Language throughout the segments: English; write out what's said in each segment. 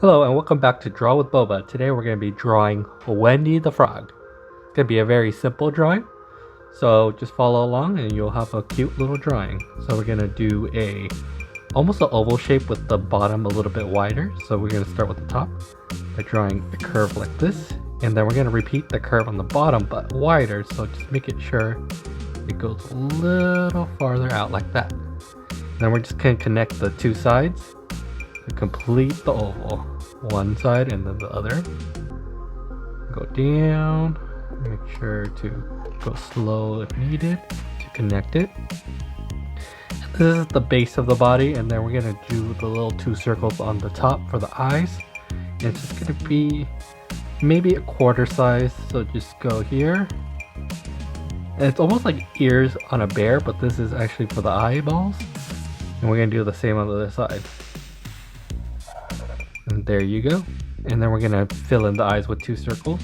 Hello and welcome back to Draw with Boba. Today we're going to be drawing Wendy the Frog. It's going to be a very simple drawing, so just follow along and you'll have a cute little drawing. So we're going to do almost an oval shape with the bottom a little bit wider. So we're going to start with the top by drawing a curve like this, and then we're going to repeat the curve on the bottom but wider, so just make it sure it goes a little farther out like that. Then we're just going to connect the two sides to complete the oval. One side and then the other. Go down, make sure to go slow if needed to connect it. This is the base of the body, and then we're gonna do the little two circles on the top for the eyes. And it's just gonna be maybe a quarter size, so just go here. And it's almost like ears on a bear, but this is actually for the eyeballs. And we're gonna do the same on the other side. And there you go. And then we're gonna fill in the eyes with two circles.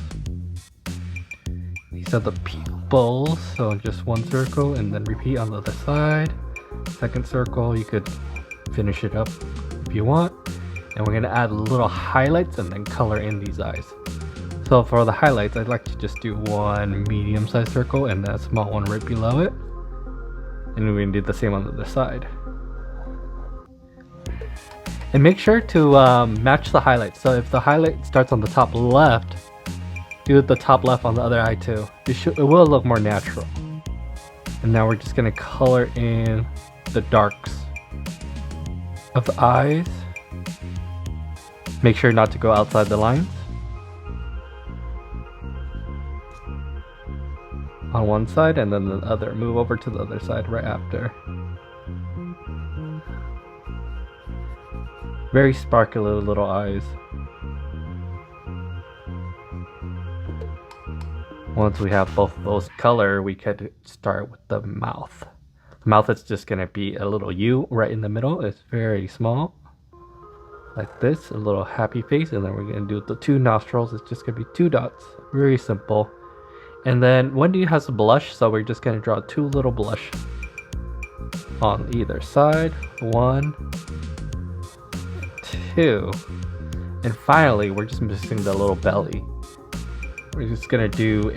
These are the pupils, so just one circle and then repeat on the other side. Second circle, you could finish it up if you want. And we're gonna add little highlights and then color in these eyes. So for the highlights, I'd like to just do one medium-sized circle and then a small one right below it. And we're gonna do the same on the other side. And make sure to match the highlights. So if the highlight starts on the top left, do the top left on the other eye too. It will look more natural. And now we're just gonna color in the darks of the eyes. Make sure not to go outside the lines. On one side and then the other. Move over to the other side right after. Very sparkly little eyes. Once we have both of those color, we could start with the mouth. The mouth is just gonna be a little U right in the middle. It's very small, like this, a little happy face, and then we're gonna do the two nostrils. It's just gonna be two dots. Very simple. And then Wendy has a blush, so we're just gonna draw two little blush on either side. One, two, and finally we're just missing the little belly. We're just gonna do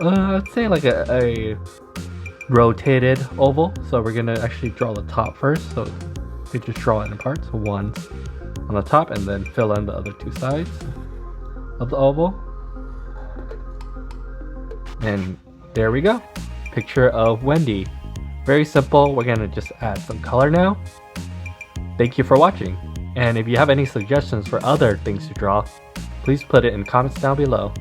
let's say like a rotated oval. So we're gonna actually draw the top first, so we just draw it in parts. One on the top and then fill in the other two sides of the oval. And there we go, picture of Wendy. Very simple. We're gonna just add some color now. Thank you for watching. And if you have any suggestions for other things to draw, please put it in comments down below.